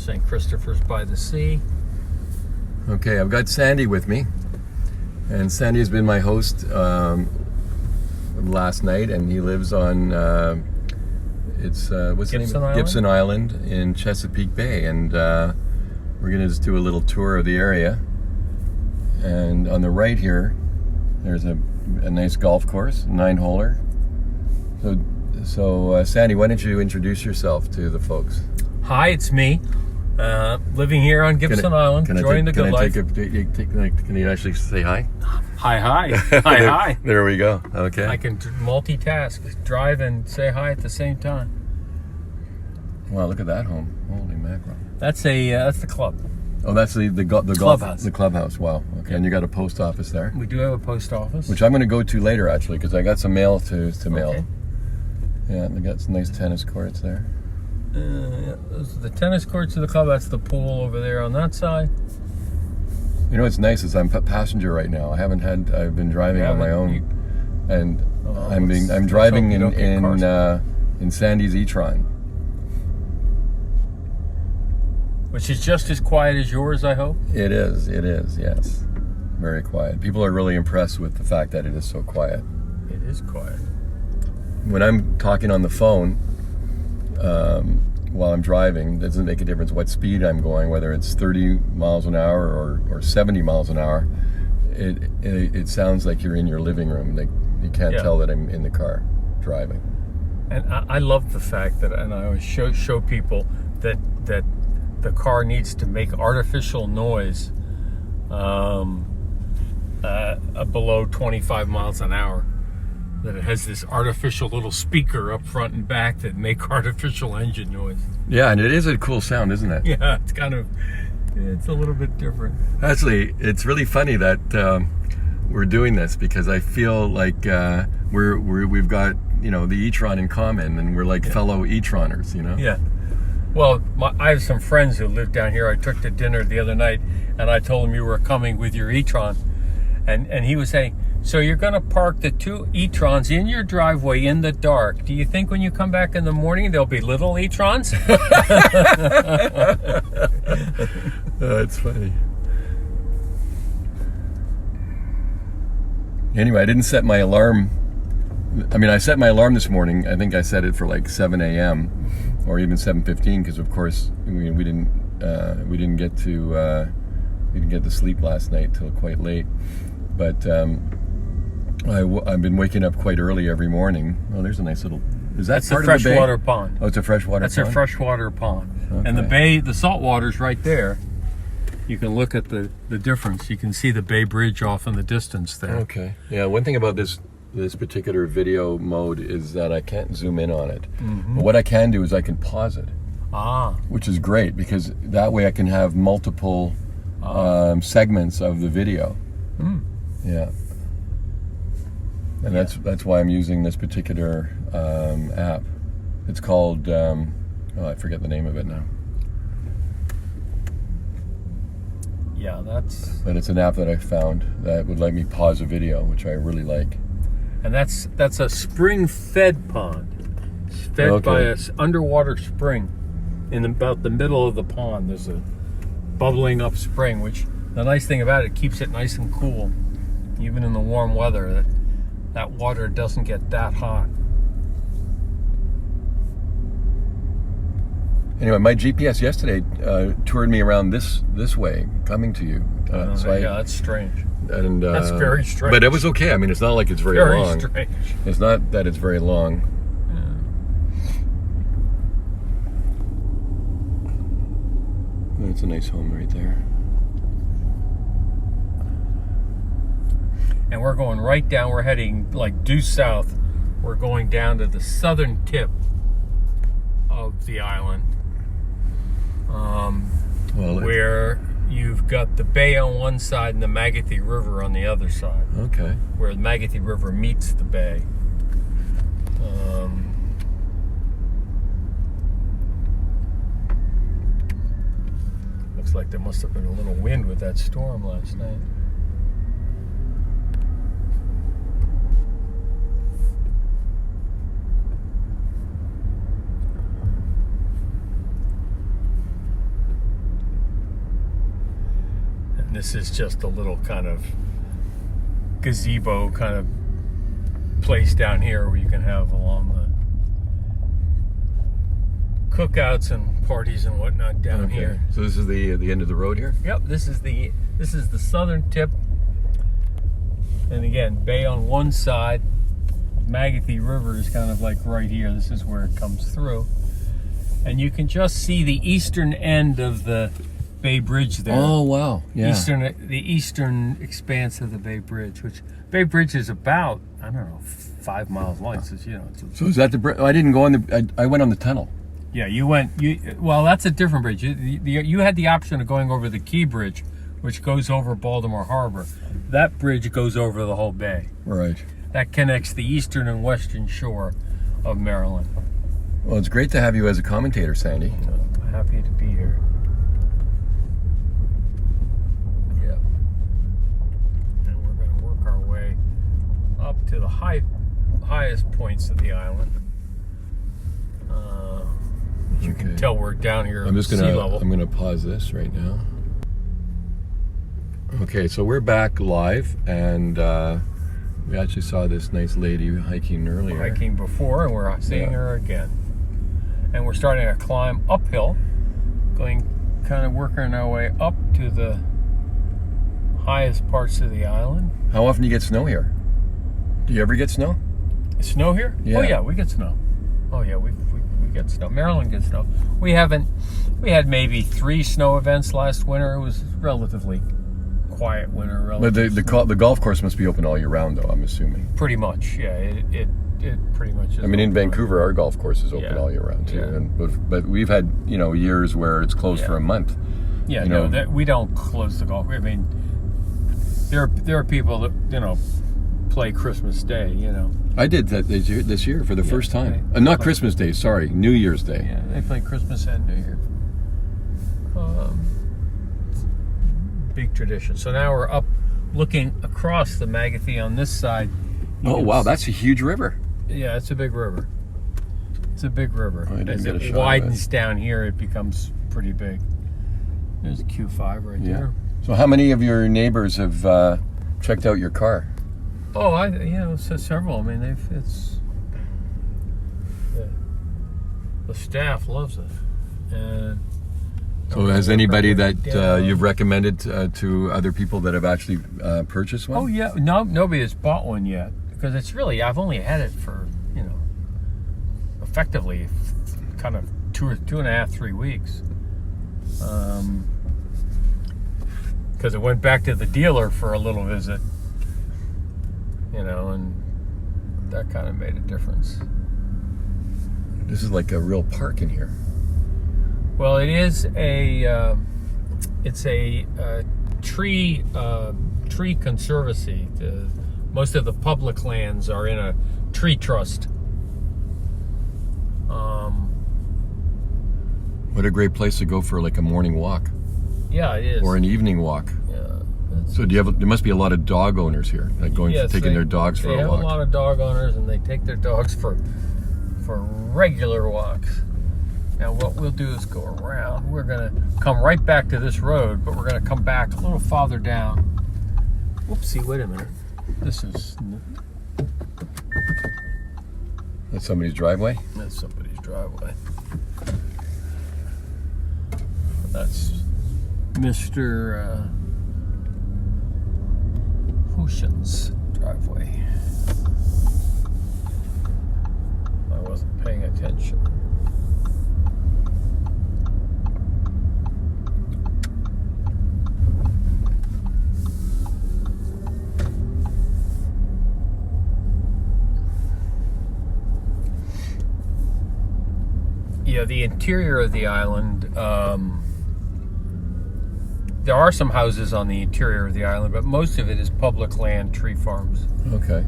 St. Christopher's by the Sea. Okay, I've got Sandy with me, and Sandy has been my host last night, and he lives on what's the name? Island? Gibson Island in Chesapeake Bay, and we're gonna just do a little tour of the area. And on the right here, there's a nice golf course, 9-holer. So Sandy, why don't you introduce yourself to the folks? Hi, it's me, living here on Gibson Island, enjoying the good life. Can you actually say hi? Hi, hi. Hi, hi. There we go. Okay. I can multitask, drive and say hi at the same time. Wow, look at that home. Holy mackerel. That's the club. Oh, that's the clubhouse. The clubhouse. Wow. Okay, and you got a post office there. We do have a post office, which I'm going to go to later, actually, because I got some mail to mail. Okay. Yeah, they got some nice tennis courts there. Yeah, those are the tennis courts of the club. That's the pool over there on that side. You know what's nice is I'm a passenger right now. I've been driving on my own, and I'm driving in Sandy's E-tron, which is just as quiet as yours, I hope. It is, yes, very quiet. People are really impressed with the fact that it is so quiet. It is quiet. When I'm talking on the phone, while I'm driving, it doesn't make a difference what speed I'm going, whether it's 30 miles an hour or 70 miles an hour. It sounds like you're in your living room. Like you can't tell that I'm in the car driving. And I love the fact that, and I always show people that the car needs to make artificial noise below 25 miles an hour. That it has this artificial little speaker up front and back that make artificial engine noise. Yeah, and it is a cool sound, isn't it? Yeah, it's a little bit different. Actually, it's really funny that we're doing this, because I feel like we've got, the E-tron in common, and we're like fellow E-troners, Yeah. Well, I have some friends who live down here. I took to dinner the other night, and I told them you were coming with your E-tron, and he was saying, so you're going to park the 2 E-trons in your driveway in the dark. Do you think when you come back in the morning there'll be little E-trons? That's funny. Anyway, I didn't set my alarm. I set my alarm this morning. I think I set it for like 7 a.m. or even 7:15, because of course we didn't get to sleep last night till quite late. But I've been waking up quite early every morning. Oh, there's a nice little... Is that part of the bay? That's a freshwater pond. Oh, it's a freshwater pond? That's a freshwater pond. Okay. And the bay, the salt water's right there. You can look at the difference. You can see the Bay Bridge off in the distance there. Okay. Yeah, one thing about this particular video mode is that I can't zoom in on it. Mm-hmm. But what I can do is I can pause it. Which is great, because that way I can have multiple segments of the video. Mm. Yeah. And that's why I'm using this particular app. It's called, I forget the name of it now. Yeah, But it's an app that I found that would let me pause a video, which I really like. And that's a spring-fed pond. It's fed by an underwater spring. In about the middle of the pond, there's a bubbling up spring, which the nice thing about it keeps it nice and cool. Even in the warm weather, that water doesn't get that hot. Anyway, my GPS yesterday toured me around this way, coming to you. That's strange. And that's very strange. But it was okay. It's not like it's very long. Very strange. It's not that it's very long. Yeah. That's a nice home right there. And we're going right down. We're heading like due south. We're going down to the southern tip of the island, where you've got the bay on one side and the Magothy River on the other side. Okay. Where the Magothy River meets the bay. Looks like there must have been a little wind with that storm last night. this is just a little kind of gazebo kind of place down here where you can have along the cookouts and parties and whatnot down here. So this is the end of the road here? Yep, this is the southern tip. And again, bay on one side. Magothy River is kind of like right here. This is where it comes through. And you can just see the eastern end of the Bay Bridge there. Oh, wow. Yeah. The eastern expanse of the Bay Bridge, which Bay Bridge is about, I don't know, 5 miles long. So, so is that the bridge? I didn't go on the, I went on the tunnel. Yeah, well, that's a different bridge. You had the option of going over the Key Bridge, which goes over Baltimore Harbor. That bridge goes over the whole bay. Right. That connects the eastern and western shore of Maryland. Well, it's great to have you as a commentator, Sandy. I'm happy to be here. Yep. And we're going to work our way up to the highest points of the island. As you can tell, we're down here at sea level. I'm gonna pause this right now. Okay, so we're back live, and we actually saw this nice lady hiking earlier. Hiking before, and we're seeing her again. And we're starting to climb uphill, kind of working our way up to the highest parts of the island. How often do you get snow here? Do you ever get snow? Snow here? Yeah. Oh yeah, we get snow. Oh yeah, we get snow. Maryland gets snow. We had maybe 3 snow events last winter. It was relatively quiet winter. But the golf course must be open all year round, though, I'm assuming. Pretty much, yeah. It pretty much is. I mean, in Vancouver, our golf course is open all year round, too. Yeah. But we've had, years where it's closed for a month. Yeah, we don't close the golf. I mean, there are people that, play Christmas Day, I did that this year for the first time. Not Christmas Day, sorry, New Year's Day. Yeah, they play Christmas and New Year. Big tradition. So now we're up looking across the Magothy on this side. Oh, wow, that's a huge river. Yeah, it's a big river. It's a big river. As it widens down here, it becomes pretty big. There's a Q5 right there. So how many of your neighbors have checked out your car? Oh, several. I mean, the staff loves it. And so has anybody that you've recommended to other people that have actually purchased one? Oh yeah, no, nobody has bought one yet, because it's really, I've only had it for, effectively kind of 2.5, 3 weeks. Because it went back to the dealer for a little visit, and that kind of made a difference. This is like a real park in here. Well, it is it's a tree conservancy. Most of the public lands are in a tree trust. What a great place to go for like a morning walk. Yeah, it is. Or an evening walk. Yeah. So there must be a lot of dog owners here, like taking their dogs for a walk. They have a lot of dog owners, and they take their dogs for regular walks. Now what we'll do is go around. We're going to come right back to this road, but we're going to come back a little farther down. Whoopsie, wait a minute. This is... That's somebody's driveway? That's somebody's driveway. That's Mr. Hushin's driveway. I wasn't paying attention. Yeah, the interior of the island, there are some houses on the interior of the island, but most of it is public land, tree farms. Okay.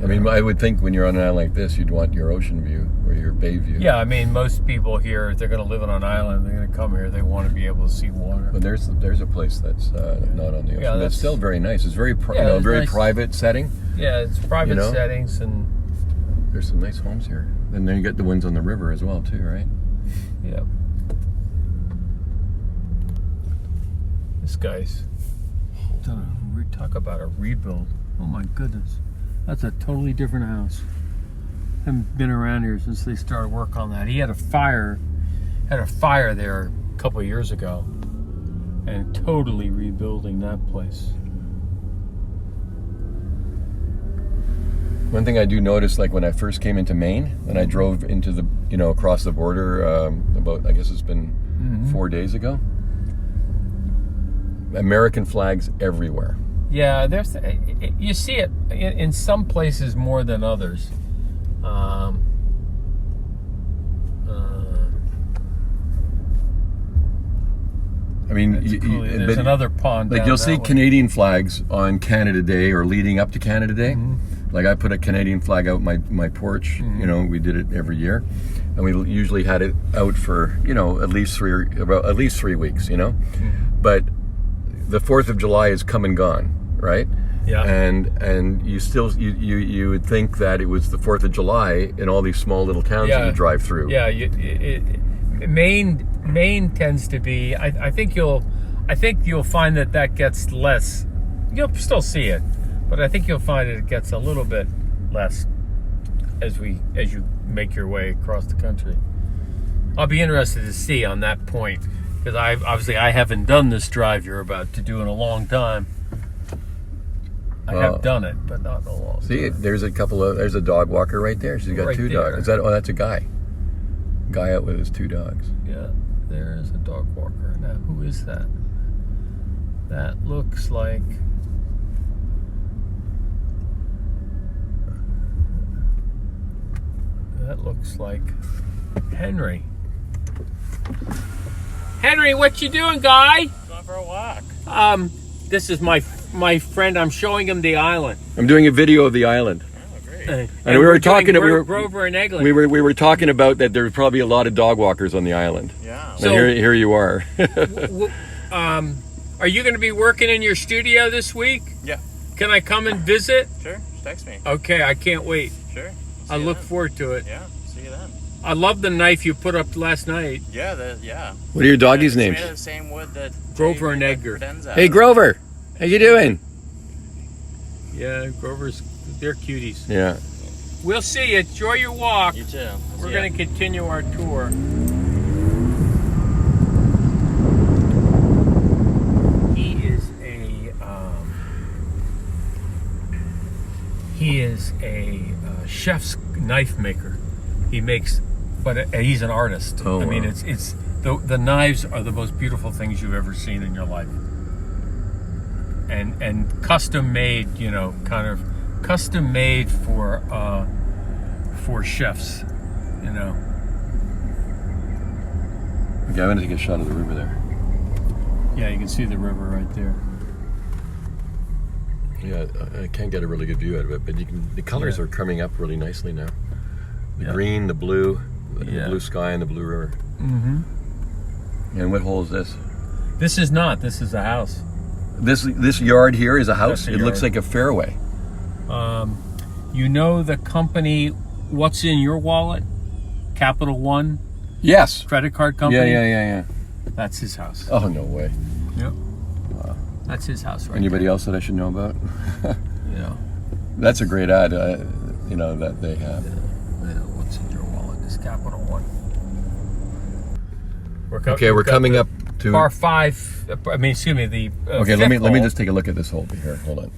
I mean, I would think when you're on an island like this, you'd want your ocean view or your bay view. Yeah, I mean, most people here, if they're going to live on an island, they're going to come here, they want to be able to see water. But there's a place that's not on the ocean. Yeah, but it's still very nice. It's very very nice. Private setting. Yeah, it's private settings, and there's some nice homes here. And then you get the winds on the river as well, too, right? Yeah. This guy's We talk about a rebuild. Oh my goodness, that's a totally different house. Haven't been around here since they started work on that. He had a fire there a couple of years ago, and totally rebuilding that place. One thing I do notice, like when I first came into Maine, and I drove into the, across the border about, I guess it's been 4 days ago. American flags everywhere. Yeah, you see it in some places more than others. I mean, there's another pond. Like you'll see Canadian flags on Canada Day or leading up to Canada Day. Like I put a Canadian flag out my porch. We did it every year, and we usually had it out for at least 3 weeks. But the 4th of July is come and gone, right? Yeah. And you still you would think that it was the 4th of July in all these small little towns that you drive through. Yeah, Maine tends to be. I think you'll find that gets less. You'll still see it, but I think you'll find it gets a little bit less as you make your way across the country. I'll be interested to see on that point, because I haven't done this drive you're about to do in a long time. I have done it, but not in a long time. See, there's a dog walker right there. She's got 2 dogs. That's a guy. Guy out with his 2 dogs. Yeah, there is a dog walker. Now, who is that? That looks like... Henry. Henry, what you doing, guy? Going for a walk. This is my friend. I'm showing him the island. I'm doing a video of the island. Oh, great. And we were talking about Grover and Eglin. we were talking about that there's probably a lot of dog walkers on the island. Yeah. So here you are. Are you going to be working in your studio this week? Yeah. Can I come and visit? Sure. Just text me. Okay, I can't wait. Sure. I look forward to it. Yeah. See you then. I love the knife you put up last night. Yeah. Yeah. What are your doggies' It's names? made of the same wood that Grover and Jay Edgar. Reden's out Hey, of. Grover. How you doing? Yeah, they're cuties. Yeah. We'll see you. Enjoy your walk. You too. We're going to continue our tour. He is a chef's knife maker. He makes, but he's an artist. Oh, I mean, wow. it's the knives are the most beautiful things you've ever seen in your life. And custom made, kind of custom made for chefs, Okay, I'm gonna take a shot of the river there. Yeah, you can see the river right there. Yeah, I can't get a really good view out of it, but the colors are coming up really nicely now. The green, the blue, the blue sky, and the blue river. Mm-hmm. And what hole is this? This is not. This is a house. This yard here is a house. That's a It looks yard. like a fairway. The company, What's in Your Wallet? Capital One Yes. credit card company? Yeah. That's his house. Oh, no way. Yep. That's his house right Anybody else that I should know about? there. That's a great ad, that they have. What's in Your Wallet is Capital One. We're coming up to Par 5, excuse me, the Okay, let fifth me hole. just take a look at this hole here. Hold on.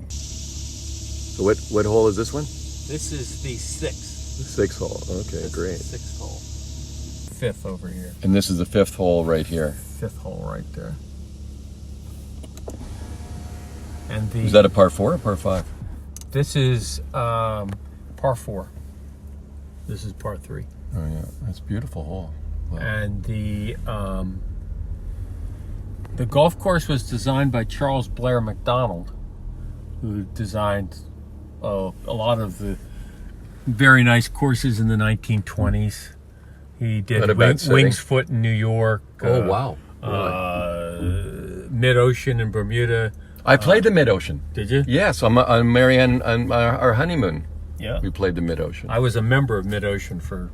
So what hole is this one? This is the 6th. The 6th hole. Okay, This great. is the 6th hole. 5th over here. And this is the 5th hole right here. 5th hole right there. And Is that a par 4 or par 5? This is par 4. This is par 3. Oh yeah, that's a beautiful hole. Wow. And the golf course was designed by Charles Blair McDonald, who designed a lot of the very nice courses in the 1920s. He did Not a bad setting. Wings Foot in New York. Oh wow! Mid Ocean in Bermuda. I played the Mid Ocean. Did you? Yes, on Marianne on our honeymoon. Yeah. We played the Mid Ocean. I was a member of Mid Ocean for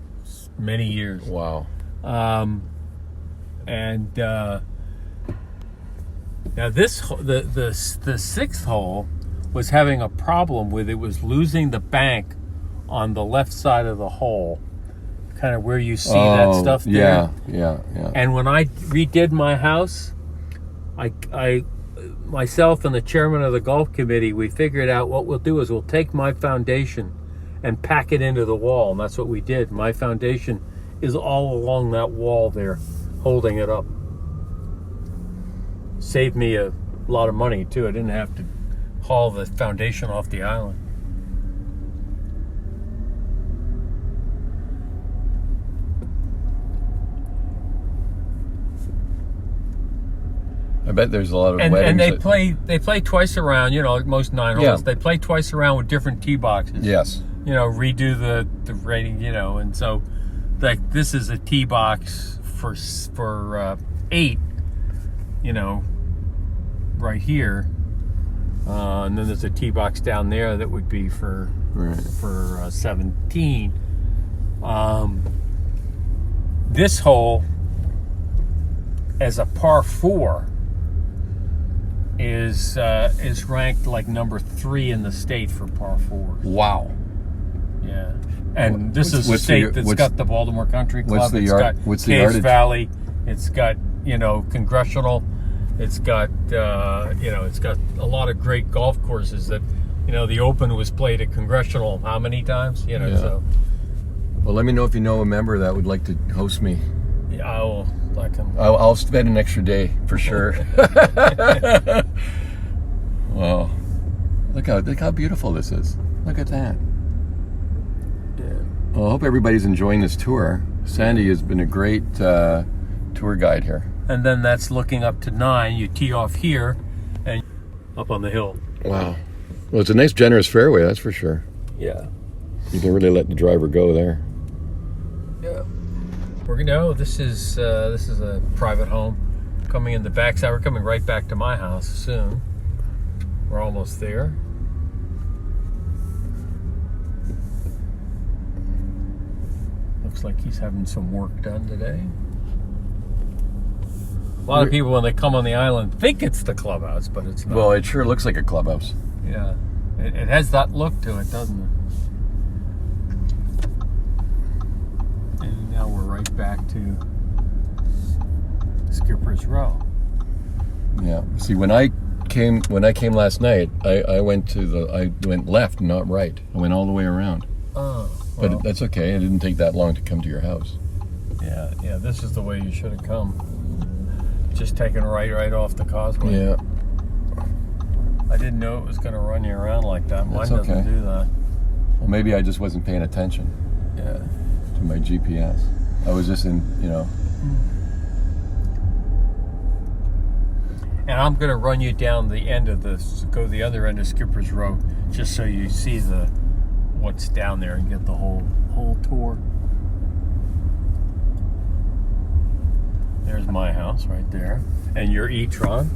many years. Wow. Now the sixth hole was having a problem with it was losing the bank on the left side of the hole, kind of where you see that stuff there. Yeah. And when I redid my house, I myself and the chairman of the golf committee, we figured out what we'll do is we'll take my foundation and pack it into the wall, and that's what we did. My foundation is all along that wall there, holding it up. Saved me a lot of money too. I didn't have to haul the foundation off the island. I bet there's a lot of And weddings. they play twice around. You know, most 9 holes. Yeah. They play twice around with different tee boxes. Yes. You know, redo the rating. You know, and so like this is a tee box for 8. You know, right here, and then there's a tee box down there that would be for 17. This hole, as a par 4, is ranked like number 3 in the state for par 4s. Wow. Yeah, and this is a what's state the- that's got the Baltimore Country Club. It's got what's the Caves yardage? Valley. It's got, you know, Congressional. It's got it's got a lot of great golf courses that, you know, the Open was played at Congressional how many times? You know, Yeah. so Well, let me know if you know a member that would like to host me. yeah, I'll like him. I'll spend an extra day for sure. Wow. Look how beautiful this is. Look at that. Yeah. Well, I hope everybody's enjoying this tour. Sandy has been a great tour guide here. And then that's looking up to 9. You tee off here and up on the hill. Wow. Well, it's a nice, generous fairway, that's for sure. Yeah. You can really let the driver go there. Yeah. We're gonna. This is a private home coming in the backside. We're coming right back to my house soon. We're almost there. Looks like he's having some work done today. A lot of people, when they come on the island, think it's the clubhouse, but it's not. Well, it sure looks like a clubhouse. Yeah, it has that look to it, doesn't it? And now we're right back to Skipper's Row. Yeah. See, when I came last night, I went left, not right. I went all the way around. Oh, But well, that's okay. It didn't take that long to come to your house. yeah. This is the way you should have come. Just taking right off the causeway. Yeah. I didn't know it was going to run you around like that. Mine That's doesn't okay. do that. Well, maybe I just wasn't paying attention Yeah. to my GPS. I was just in, And I'm going to run you down the end of go the other end of Skipper's Row, just so you see what's down there and get the whole tour. There's my house right there, and your E-tron.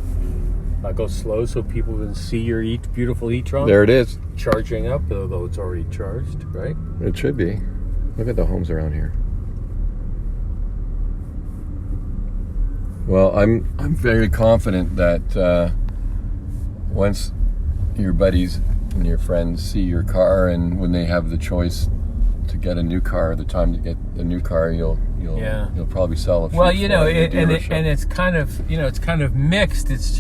I go slow so people can see your beautiful E-tron. There it is. Charging up, although it's already charged, right? It should be. Look at the homes around here. Well, I'm very confident that once your buddies and your friends see your car, and when they have the choice to get a new car, the time to get a new car, you'll probably sell a few. Well, you know, for the and dealership. it's kind of mixed. It's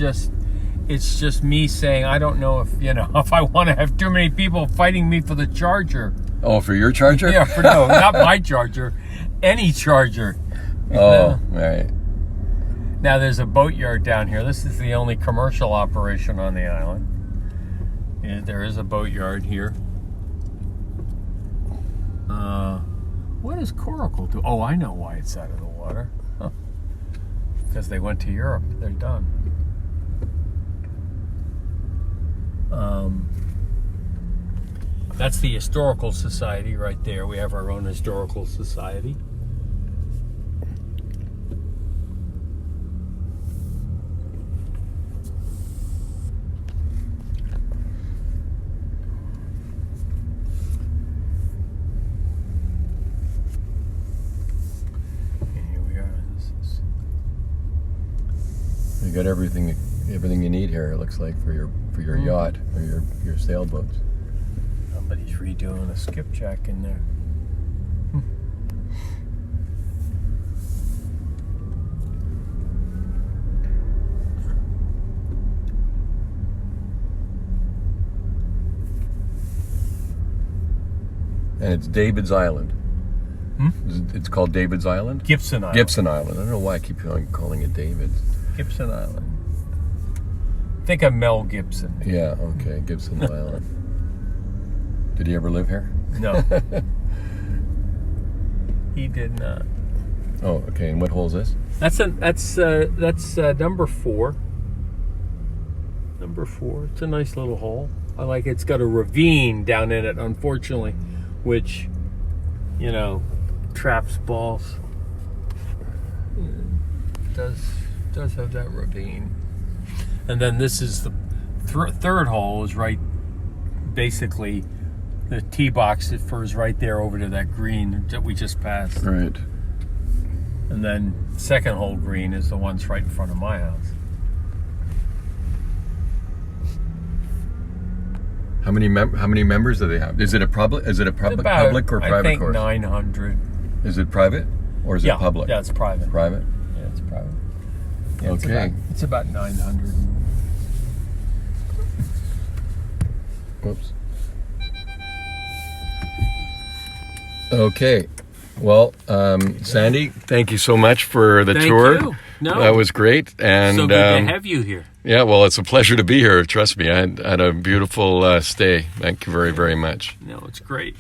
just me saying I don't know if I want to have too many people fighting me for the Charger. Oh, for your Charger? Yeah, no, not my Charger, any Charger. Oh, right. Now there's a boatyard down here. This is the only commercial operation on the island. Yeah, there is a boatyard here. What does Coracle do? Oh, I know why it's out of the water. Huh. Because they went to Europe. They're done. That's the Historical Society right there. We have our own Historical Society. You got everything everything you need here. It looks like for your yacht or your sailboats. Somebody's redoing a skipjack in there. And it's David's Island. It's called David's Island? Gibson Island. Gibson Island. I don't know why I keep calling it David's. Gibson Island. Think of Mel Gibson. Yeah, okay, Gibson Island. Did he ever live here? No. He did not. Oh, okay. And what hole is this? That's number 4. Number 4. It's a nice little hole. I like it. It's got a ravine down in it, unfortunately, which, you know, traps balls. It does have that ravine. And then this is the third hole is right, basically, the tee box is right there over to that green that we just passed. Right. And then second hole green is the ones right in front of my house. How many members do they have? Is it a public public or private I think course? 900. Is it private or is it public? Yeah, it's private. Private. Yeah, it's private. Yeah, Okay. It's about 900. Whoops. Okay. Well, Sandy, thank you so much for the tour. You. No, that was great. And so good to have you here. Yeah, well, it's a pleasure to be here. Trust me, I had a beautiful stay. Thank you very, very much. No, it's great.